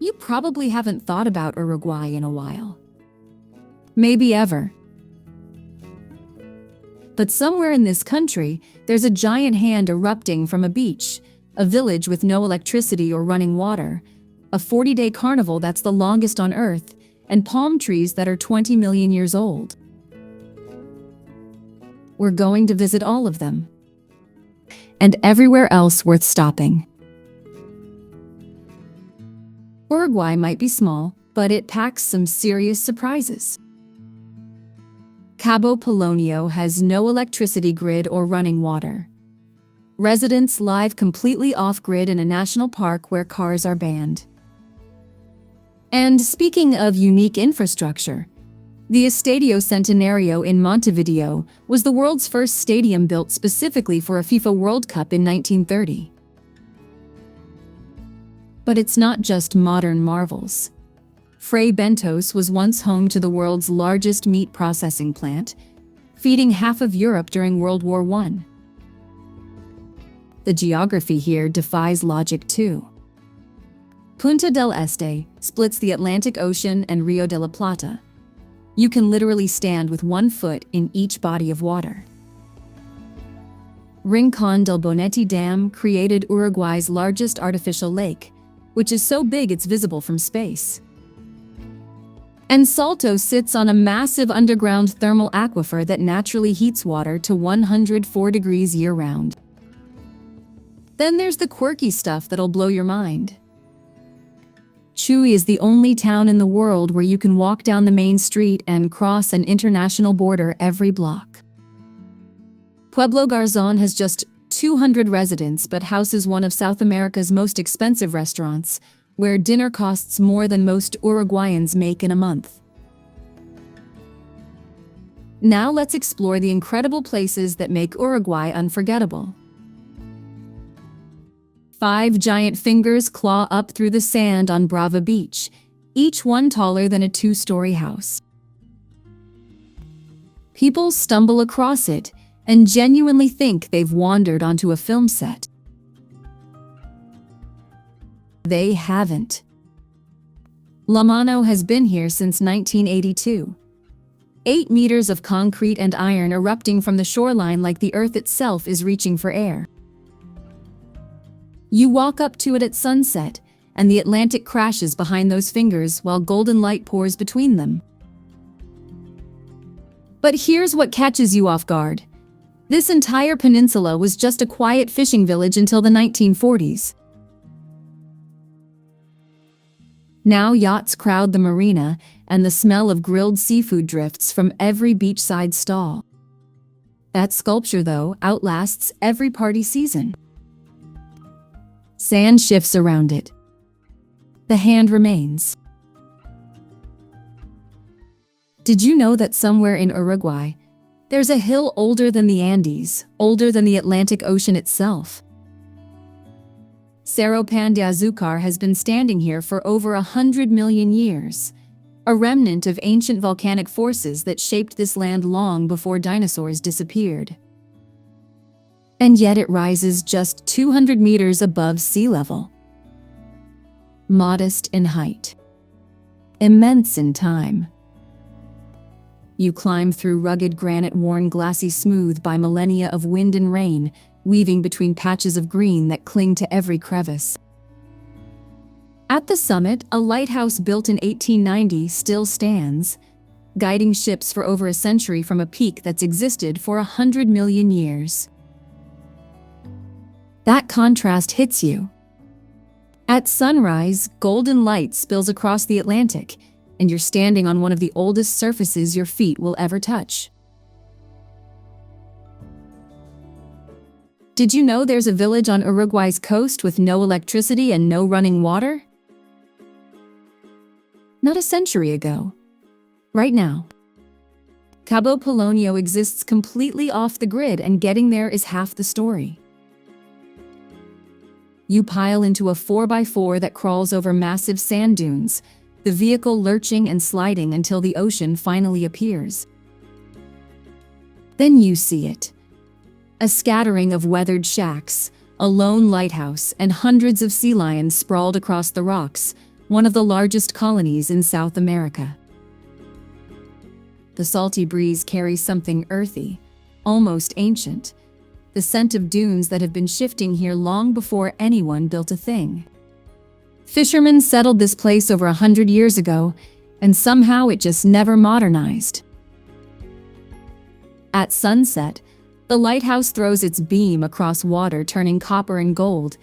You probably haven't thought about Uruguay in a while. Maybe ever. But somewhere in this country, there's a giant hand erupting from a beach, a village with no electricity or running water, a 40-day carnival that's the longest on Earth, and palm trees that are 20 million years old. We're going to visit all of them. And everywhere else worth stopping. Uruguay might be small, but it packs some serious surprises. Cabo Polonio has no electricity grid or running water. Residents live completely off-grid in a national park where cars are banned. And speaking of unique infrastructure, the Estadio Centenario in Montevideo was the world's first stadium built specifically for a FIFA World Cup in 1930. But it's not just modern marvels. Fray Bentos was once home to the world's largest meat processing plant, feeding half of Europe during World War I. The geography here defies logic too. Punta del Este splits the Atlantic Ocean and Rio de la Plata. You can literally stand with 1 foot in each body of water. Rincón del Bonete Dam created Uruguay's largest artificial lake, which is so big it's visible from space. And Salto sits on a massive underground thermal aquifer that naturally heats water to 104 degrees year-round. Then there's the quirky stuff that'll blow your mind. Chuy is the only town in the world where you can walk down the main street and cross an international border every block. Pueblo Garzón has just 200 residents but houses one of South America's most expensive restaurants, where dinner costs more than most Uruguayans make in a month. Now let's explore the incredible places that make Uruguay unforgettable. 5 giant fingers claw up through the sand on Brava Beach, each one taller than a 2-story house. People stumble across it and genuinely think they've wandered onto a film set. They haven't. La Mano has been here since 1982. 8 meters of concrete and iron erupting from the shoreline like the earth itself is reaching for air. You walk up to it at sunset, and the Atlantic crashes behind those fingers while golden light pours between them. But here's what catches you off guard. This entire peninsula was just a quiet fishing village until the 1940s. Now yachts crowd the marina, and the smell of grilled seafood drifts from every beachside stall. That sculpture, though, outlasts every party season. Sand shifts around it. The hand remains. Did you know that somewhere in Uruguay, there's a hill older than the Andes, older than the Atlantic Ocean itself? Cerro Pan de Azucar has been standing here for over 100 million years, a remnant of ancient volcanic forces that shaped this land long before dinosaurs disappeared. And yet it rises just 200 meters above sea level. Modest in height. Immense in time. You climb through rugged granite worn glassy smooth by millennia of wind and rain, weaving between patches of green that cling to every crevice. At the summit, a lighthouse built in 1890 still stands, guiding ships for over a century from a peak that's existed for 100 million years. That contrast hits you. At sunrise, golden light spills across the Atlantic, and you're standing on one of the oldest surfaces your feet will ever touch. Did you know there's a village on Uruguay's coast with no electricity and no running water? Not a century ago. Right now. Cabo Polonio exists completely off the grid, and getting there is half the story. You pile into a 4x4 that crawls over massive sand dunes, the vehicle lurching and sliding until the ocean finally appears. Then you see it. A scattering of weathered shacks, a lone lighthouse, and hundreds of sea lions sprawled across the rocks, one of the largest colonies in South America. The salty breeze carries something earthy, almost ancient, the scent of dunes that have been shifting here long before anyone built a thing. Fishermen settled this place over 100 years ago, and somehow it just never modernized. At sunset, the lighthouse throws its beam across water, turning copper and gold,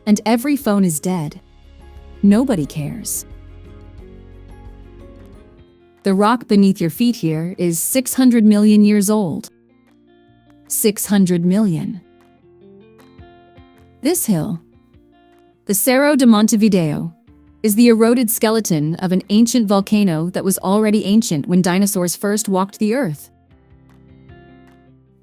and every phone is dead. Nobody cares. The rock beneath your feet here is 600 million years old. 600 million. This hill, the Cerro de Montevideo, is the eroded skeleton of an ancient volcano that was already ancient when dinosaurs first walked the earth.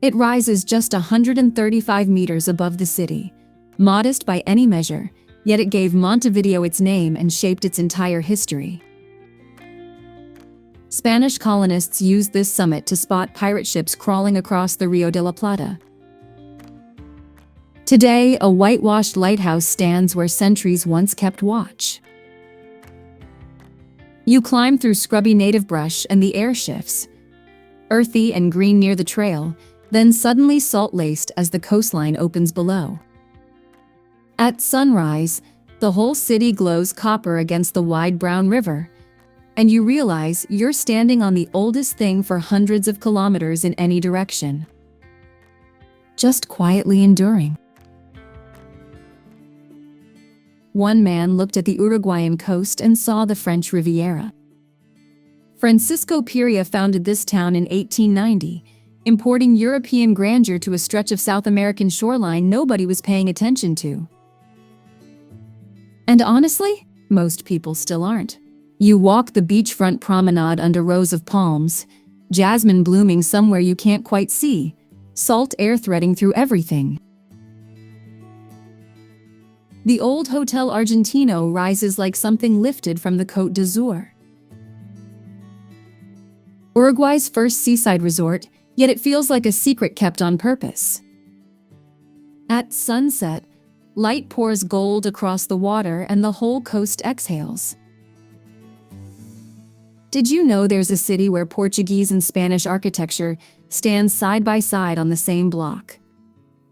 It rises just 135 meters above the city, modest by any measure, yet it gave Montevideo its name and shaped its entire history. Spanish colonists used this summit to spot pirate ships crawling across the Rio de la Plata. Today, a whitewashed lighthouse stands where sentries once kept watch. You climb through scrubby native brush and the air shifts, earthy and green near the trail, then suddenly salt-laced as the coastline opens below. At sunrise, the whole city glows copper against the wide brown river, and you realize you're standing on the oldest thing for hundreds of kilometers in any direction. Just quietly enduring. One man looked at the Uruguayan coast and saw the French Riviera. Francisco Perea founded this town in 1890, importing European grandeur to a stretch of South American shoreline nobody was paying attention to. And honestly, most people still aren't. You walk the beachfront promenade under rows of palms, jasmine blooming somewhere you can't quite see, salt air threading through everything. The old Hotel Argentino rises like something lifted from the Côte d'Azur. Uruguay's first seaside resort, yet it feels like a secret kept on purpose. At sunset, light pours gold across the water and the whole coast exhales. Did you know there's a city where Portuguese and Spanish architecture stand side by side on the same block?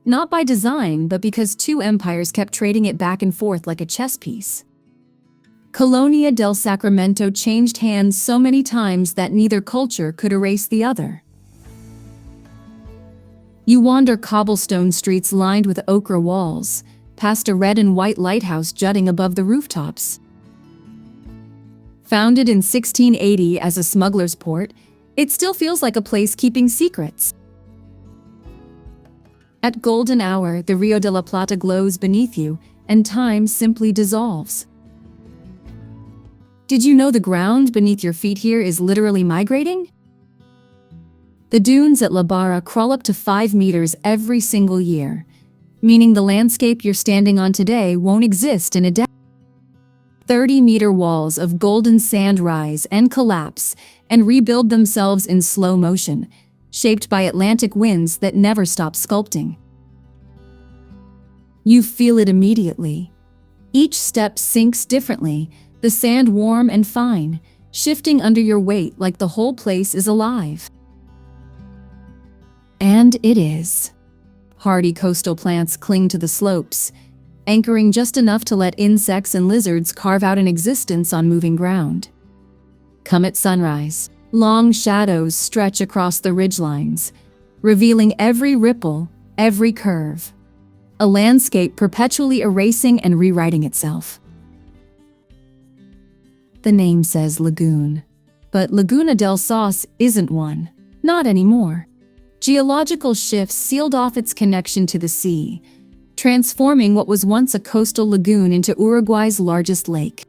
Not by design, but because two empires kept trading it back and forth like a chess piece. Colonia del Sacramento changed hands so many times that neither culture could erase the other. You wander cobblestone streets lined with ochre walls, past a red and white lighthouse jutting above the rooftops. Founded in 1680 as a smuggler's port, it still feels like a place keeping secrets. At golden hour, the Rio de la Plata glows beneath you, and time simply dissolves. Did you know the ground beneath your feet here is literally migrating? The dunes at La Barra crawl up to 5 meters every single year, meaning the landscape you're standing on today won't exist in a decade. 30-meter walls of golden sand rise and collapse and rebuild themselves in slow motion, shaped by Atlantic winds that never stop sculpting. You feel it immediately. Each step sinks differently, the sand warm and fine, shifting under your weight like the whole place is alive. And it is. Hardy coastal plants cling to the slopes, anchoring just enough to let insects and lizards carve out an existence on moving ground. Come at sunrise, long shadows stretch across the ridgelines, revealing every ripple, every curve. A landscape perpetually erasing and rewriting itself. The name says lagoon, but Laguna del Sauce isn't one. Not anymore. Geological shifts sealed off its connection to the sea, transforming what was once a coastal lagoon into Uruguay's largest lake.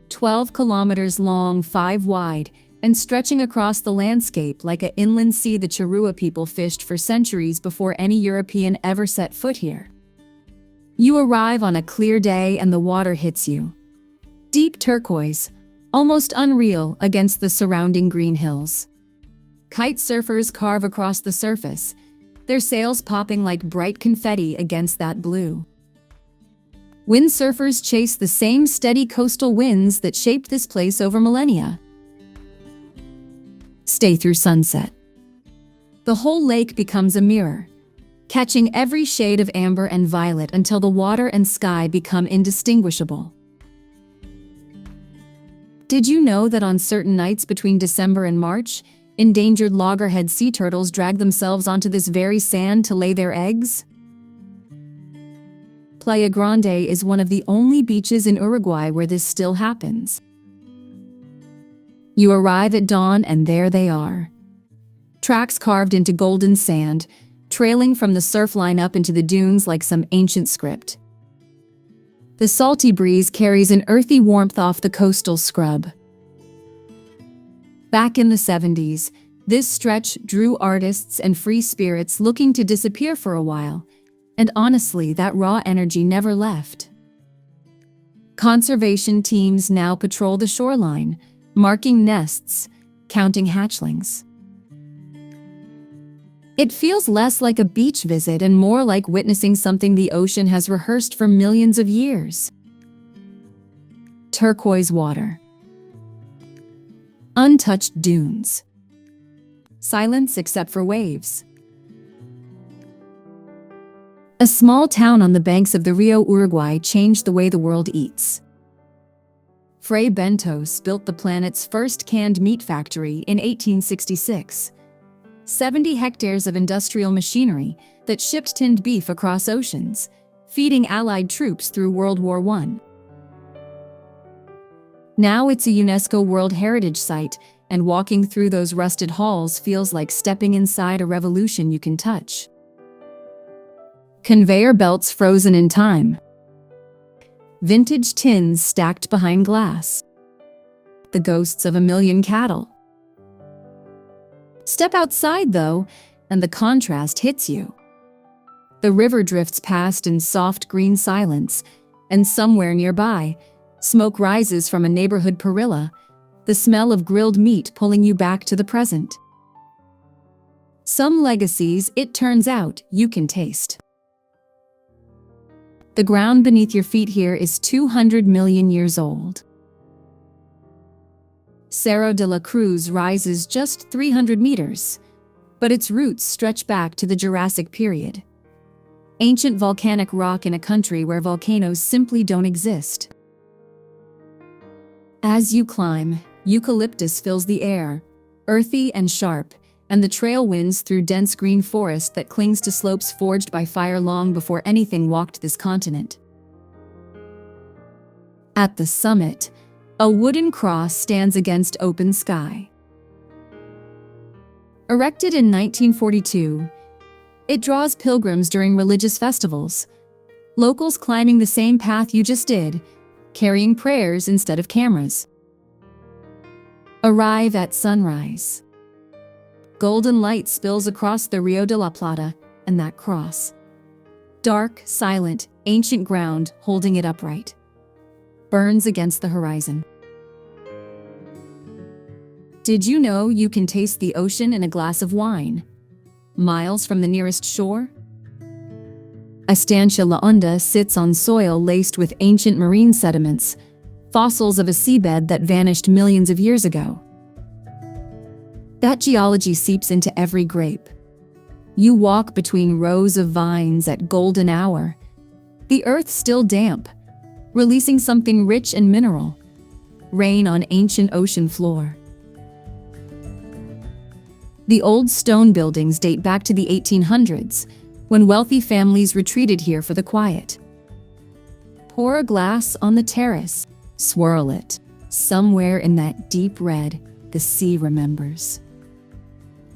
12 kilometers long, 5 wide, and stretching across the landscape like an inland sea the Charrua people fished for centuries before any European ever set foot here. You arrive on a clear day and the water hits you. Deep turquoise, almost unreal against the surrounding green hills. Kite surfers carve across the surface, their sails popping like bright confetti against that blue. Windsurfers chase the same steady coastal winds that shaped this place over millennia. Stay through sunset. The whole lake becomes a mirror, catching every shade of amber and violet until the water and sky become indistinguishable. Did you know that on certain nights between December and March, endangered loggerhead sea turtles drag themselves onto this very sand to lay their eggs? Playa Grande is one of the only beaches in Uruguay where this still happens. You arrive at dawn and there they are. Tracks carved into golden sand, trailing from the surf line up into the dunes like some ancient script. The salty breeze carries an earthy warmth off the coastal scrub. Back in the 70s, this stretch drew artists and free spirits looking to disappear for a while, and honestly, that raw energy never left. Conservation teams now patrol the shoreline, marking nests, counting hatchlings. It feels less like a beach visit and more like witnessing something the ocean has rehearsed for millions of years. Turquoise water. Untouched dunes. Silence except for waves. A small town on the banks of the Rio Uruguay changed the way the world eats. Fray Bentos built the planet's first canned meat factory in 1866. 70 hectares of industrial machinery that shipped tinned beef across oceans, feeding Allied troops through World War I. Now it's a UNESCO World Heritage Site, and walking through those rusted halls feels like stepping inside a revolution you can touch. Conveyor belts frozen in time. Vintage tins stacked behind glass. The ghosts of a million cattle. Step outside, though, and the contrast hits you. The river drifts past in soft green silence, and somewhere nearby, smoke rises from a neighborhood parrilla, the smell of grilled meat pulling you back to the present. Some legacies, it turns out, you can taste. The ground beneath your feet here is 200 million years old. Cerro de la Cruz rises just 300 meters, but its roots stretch back to the Jurassic period. Ancient volcanic rock in a country where volcanoes simply don't exist. As you climb, eucalyptus fills the air, earthy and sharp, and the trail winds through dense green forest that clings to slopes forged by fire long before anything walked this continent. At the summit, a wooden cross stands against open sky. Erected in 1942, it draws pilgrims during religious festivals, locals climbing the same path you just did, carrying prayers instead of cameras. Arrive at sunrise. Golden light spills across the Rio de la Plata and that cross. Dark, silent, ancient ground holding it upright. Burns against the horizon. Did you know you can taste the ocean in a glass of wine, miles from the nearest shore? Estancia La Honda sits on soil laced with ancient marine sediments, fossils of a seabed that vanished millions of years ago. That geology seeps into every grape. You walk between rows of vines at golden hour, the earth still damp, releasing something rich and mineral, rain on ancient ocean floor. The old stone buildings date back to the 1800s, when wealthy families retreated here for the quiet. Pour a glass on the terrace, swirl it. Somewhere in that deep red, the sea remembers.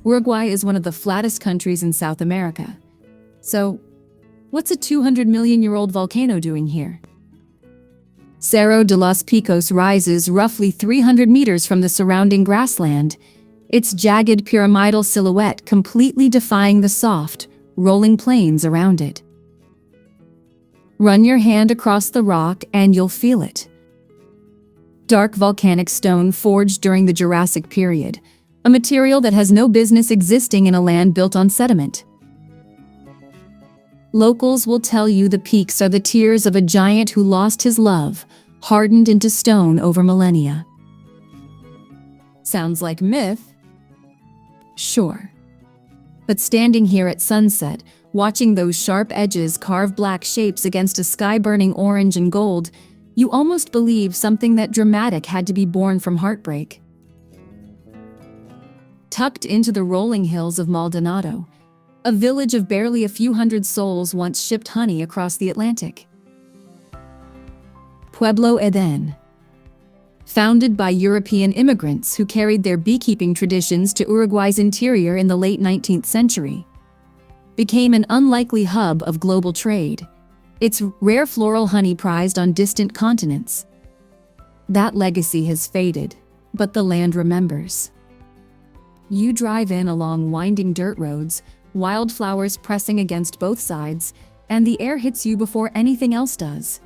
Uruguay is one of the flattest countries in South America. So, what's a 200-million-year-old volcano doing here? Cerro de los Picos rises roughly 300 meters from the surrounding grassland, its jagged pyramidal silhouette completely defying the soft, rolling plains around it. Run your hand across the rock and you'll feel it. Dark volcanic stone forged during the Jurassic period, a material that has no business existing in a land built on sediment. Locals will tell you the peaks are the tears of a giant who lost his love, hardened into stone over millennia. Sounds like myth? Sure. But standing here at sunset, watching those sharp edges carve black shapes against a sky burning orange and gold, you almost believe something that dramatic had to be born from heartbreak. Tucked into the rolling hills of Maldonado, a village of barely a few hundred souls once shipped honey across the Atlantic. Pueblo Eden. Founded by European immigrants who carried their beekeeping traditions to Uruguay's interior in the late 19th century, became an unlikely hub of global trade, its rare floral honey prized on distant continents. That legacy has faded, but the land remembers. You drive in along winding dirt roads, wildflowers pressing against both sides, and the air hits you before anything else does.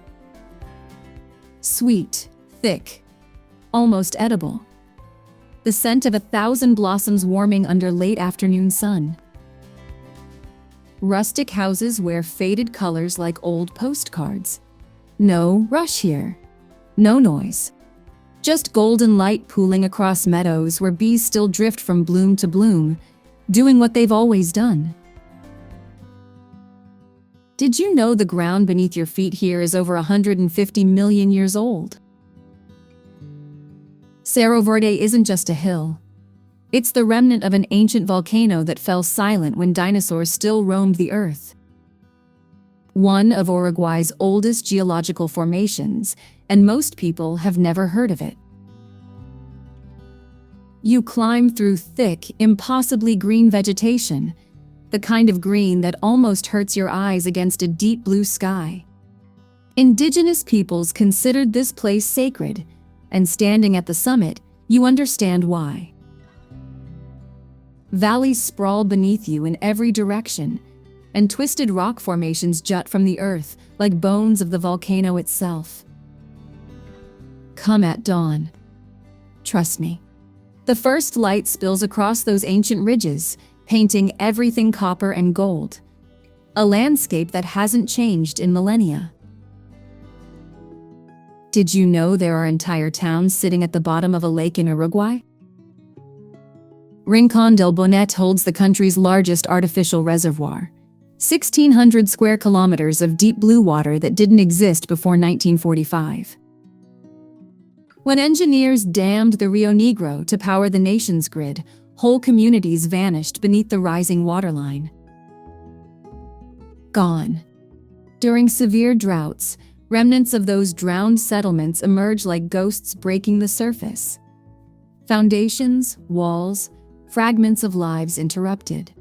Sweet, thick, almost edible. The scent of 1,000 blossoms warming under late afternoon sun. Rustic houses wear faded colors like old postcards. No rush here. No noise. Just golden light pooling across meadows where bees still drift from bloom to bloom, doing what they've always done. Did you know the ground beneath your feet here is over 150 million years old? Cerro Verde isn't just a hill. It's the remnant of an ancient volcano that fell silent when dinosaurs still roamed the earth. One of Uruguay's oldest geological formations, and most people have never heard of it. You climb through thick, impossibly green vegetation, the kind of green that almost hurts your eyes against a deep blue sky. Indigenous peoples considered this place sacred, and standing at the summit, you understand why. Valleys sprawl beneath you in every direction, and twisted rock formations jut from the earth like bones of the volcano itself. Come at dawn. Trust me. The first light spills across those ancient ridges, painting everything copper and gold. A landscape that hasn't changed in millennia. Did you know there are entire towns sitting at the bottom of a lake in Uruguay? Rincón del Bonet holds the country's largest artificial reservoir, 1,600 square kilometers of deep blue water that didn't exist before 1945. When engineers dammed the Rio Negro to power the nation's grid, whole communities vanished beneath the rising waterline. Gone. During severe droughts, remnants of those drowned settlements emerge like ghosts breaking the surface. Foundations, walls, fragments of lives interrupted.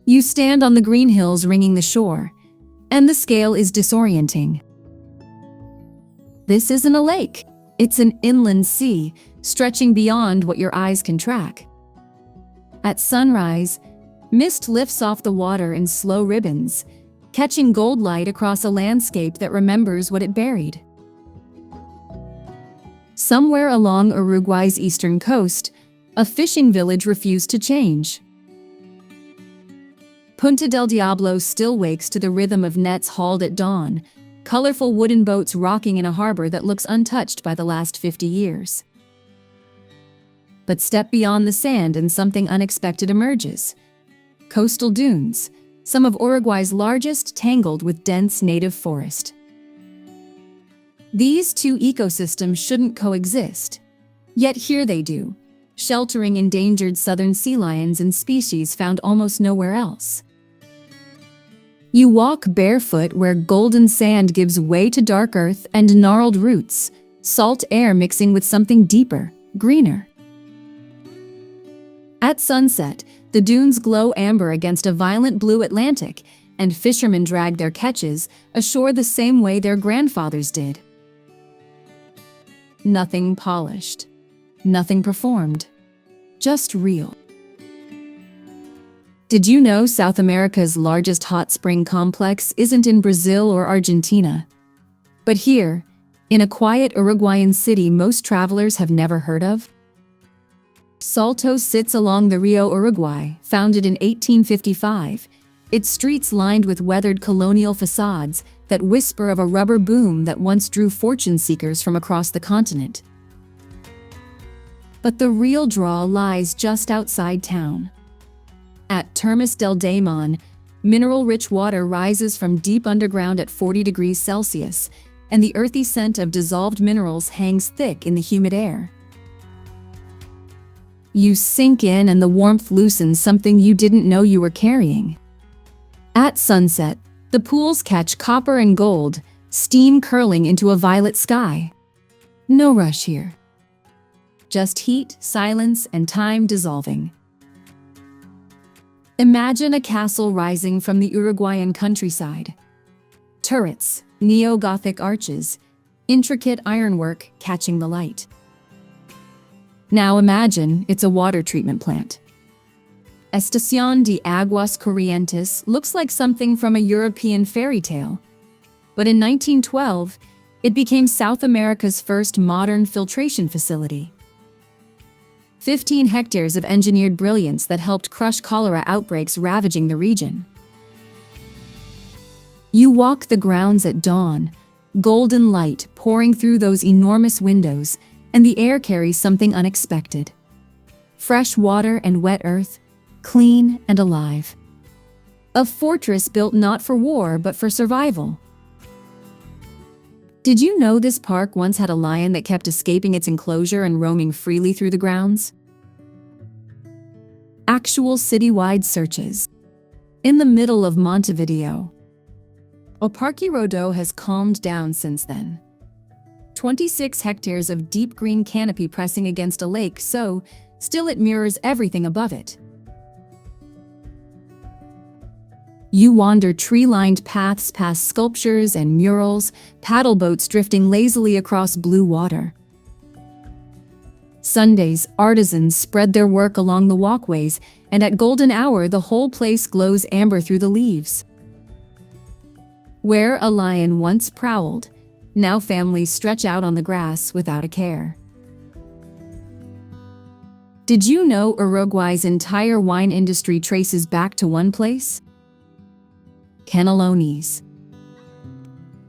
You stand on the green hills ringing the shore, and the scale is disorienting. This isn't a lake. It's an inland sea, stretching beyond what your eyes can track. At sunrise, mist lifts off the water in slow ribbons, catching gold light across a landscape that remembers what it buried. Somewhere along Uruguay's eastern coast, a fishing village refused to change. Punta del Diablo still wakes to the rhythm of nets hauled at dawn, colorful wooden boats rocking in a harbor that looks untouched by the last 50 years. But step beyond the sand and something unexpected emerges. Coastal dunes, some of Uruguay's largest, tangled with dense native forest. These two ecosystems shouldn't coexist, yet here they do, sheltering endangered southern sea lions and species found almost nowhere else. You walk barefoot where golden sand gives way to dark earth and gnarled roots, salt air mixing with something deeper, greener. At sunset, the dunes glow amber against a violent blue Atlantic, and fishermen drag their catches ashore the same way their grandfathers did. Nothing polished, nothing performed, just real. Did you know South America's largest hot spring complex isn't in Brazil or Argentina, but here, in a quiet Uruguayan city most travelers have never heard of? Salto sits along the Rio Uruguay, founded in 1855, its streets lined with weathered colonial facades that whisper of a rubber boom that once drew fortune seekers from across the continent. But the real draw lies just outside town. At Termas del Daemon, mineral-rich water rises from deep underground at 40 degrees Celsius, and the earthy scent of dissolved minerals hangs thick in the humid air. You sink in and the warmth loosens something you didn't know you were carrying. At sunset, the pools catch copper and gold, steam curling into a violet sky. No rush here. Just heat, silence, and time dissolving. Imagine a castle rising from the Uruguayan countryside. Turrets, neo-Gothic arches, intricate ironwork catching the light. Now imagine it's a water treatment plant. Estación de Aguas Corrientes looks like something from a European fairy tale. But in 1912, it became South America's first modern filtration facility. 15 hectares of engineered brilliance that helped crush cholera outbreaks ravaging the region. You walk the grounds at dawn, golden light pouring through those enormous windows, and the air carries something unexpected. Fresh water and wet earth, clean and alive. A fortress built not for war but for survival. Did you know this park once had a lion that kept escaping its enclosure and roaming freely through the grounds? Actual citywide searches. In the middle of Montevideo. El Parque Rodó has calmed down since then. 26 hectares of deep green canopy pressing against a lake, so still it mirrors everything above it. You wander tree-lined paths past sculptures and murals, paddle boats drifting lazily across blue water. Sundays, artisans spread their work along the walkways, and at golden hour the whole place glows amber through the leaves. Where a lion once prowled, now families stretch out on the grass without a care. Did you know Uruguay's entire wine industry traces back to one place? Canelones.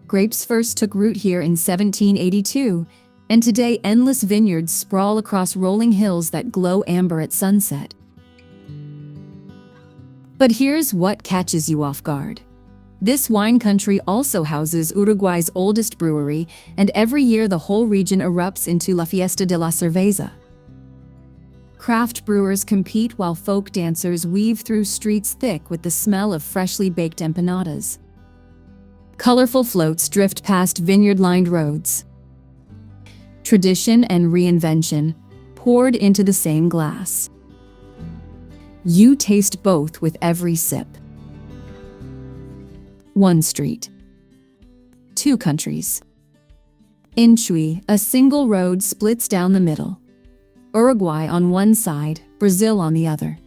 Grapes first took root here in 1782, and today endless vineyards sprawl across rolling hills that glow amber at sunset. But here's what catches you off guard. This wine country also houses Uruguay's oldest brewery, and every year the whole region erupts into La Fiesta de la Cerveza. Craft brewers compete while folk dancers weave through streets thick with the smell of freshly baked empanadas. Colorful floats drift past vineyard-lined roads. Tradition and reinvention poured into the same glass. You taste both with every sip. One street. Two countries. In Chuy, a single road splits down the middle. Uruguay on one side, Brazil on the other.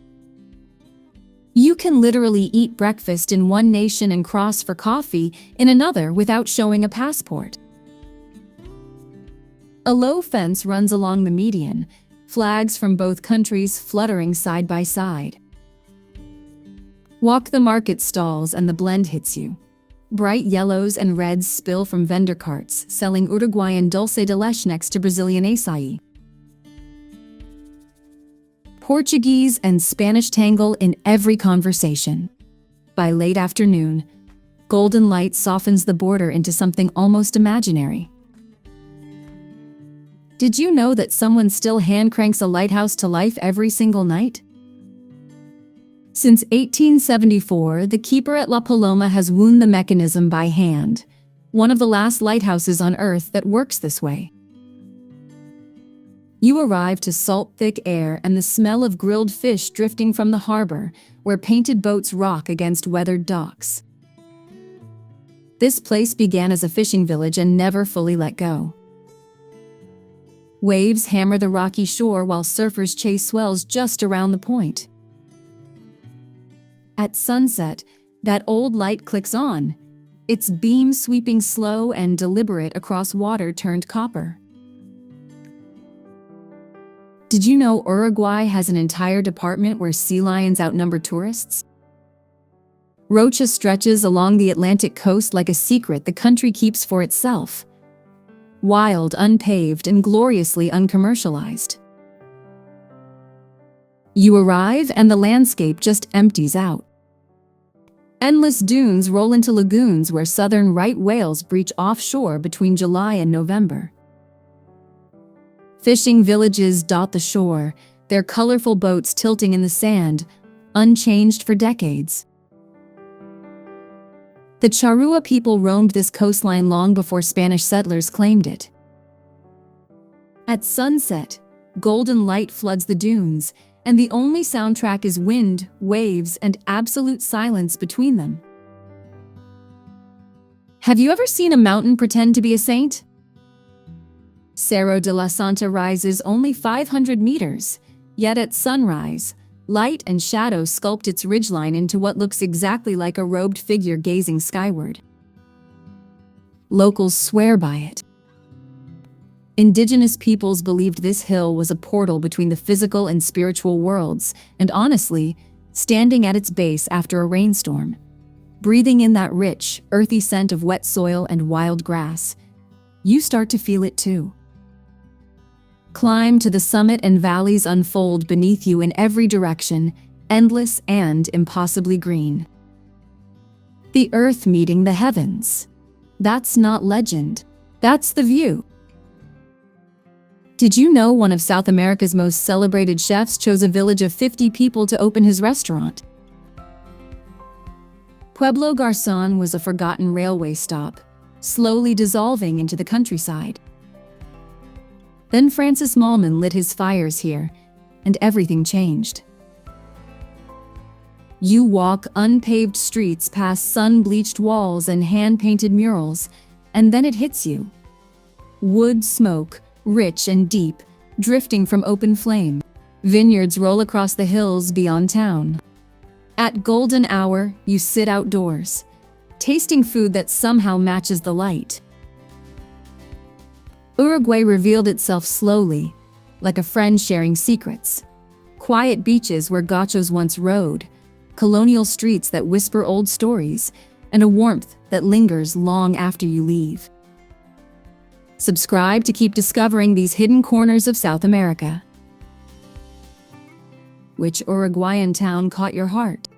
You can literally eat breakfast in one nation and cross for coffee in another without showing a passport. A low fence runs along the median, flags from both countries fluttering side by side. Walk the market stalls and the blend hits you. Bright yellows and reds spill from vendor carts selling Uruguayan dulce de leche next to Brazilian acai. Portuguese and Spanish tangle in every conversation. By late afternoon, golden light softens the border into something almost imaginary. Did you know that someone still hand cranks a lighthouse to life every single night? Since 1874, the keeper at La Paloma has wound the mechanism by hand, one of the last lighthouses on Earth that works this way. You arrive to salt, thick air and the smell of grilled fish drifting from the harbor, where painted boats rock against weathered docks. This place began as a fishing village and never fully let go. Waves hammer the rocky shore while surfers chase swells just around the point. At sunset, that old light clicks on, its beam sweeping slow and deliberate across water turned copper. Did you know Uruguay has an entire department where sea lions outnumber tourists? Rocha stretches along the Atlantic coast like a secret the country keeps for itself. Wild, unpaved, and gloriously uncommercialized. You arrive and the landscape just empties out. Endless dunes roll into lagoons where southern right whales breach offshore between July and November. Fishing villages dot the shore, their colorful boats tilting in the sand, unchanged for decades. The Charrua people roamed this coastline long before Spanish settlers claimed it. At sunset, golden light floods the dunes, and the only soundtrack is wind, waves, and absolute silence between them. Have you ever seen a mountain pretend to be a saint? Cerro de la Santa rises only 500 meters, yet at sunrise, light and shadow sculpt its ridgeline into what looks exactly like a robed figure gazing skyward. Locals swear by it. Indigenous peoples believed this hill was a portal between the physical and spiritual worlds, and honestly, standing at its base after a rainstorm, breathing in that rich, earthy scent of wet soil and wild grass, you start to feel it too. Climb to the summit and valleys unfold beneath you in every direction, endless and impossibly green. The earth meeting the heavens. That's not legend. That's the view. Did you know one of South America's most celebrated chefs chose a village of 50 people to open his restaurant? Pueblo Garzon was a forgotten railway stop, slowly dissolving into the countryside. Then Francis Mallmann lit his fires here, and everything changed. You walk unpaved streets past sun-bleached walls and hand-painted murals, and then it hits you. Wood smoke, rich and deep, drifting from open flame. Vineyards roll across the hills beyond town. At golden hour, you sit outdoors, tasting food that somehow matches the light. Uruguay revealed itself slowly, like a friend sharing secrets. Quiet beaches where gauchos once rode, colonial streets that whisper old stories, and a warmth that lingers long after you leave. Subscribe to keep discovering these hidden corners of South America. Which Uruguayan town caught your heart?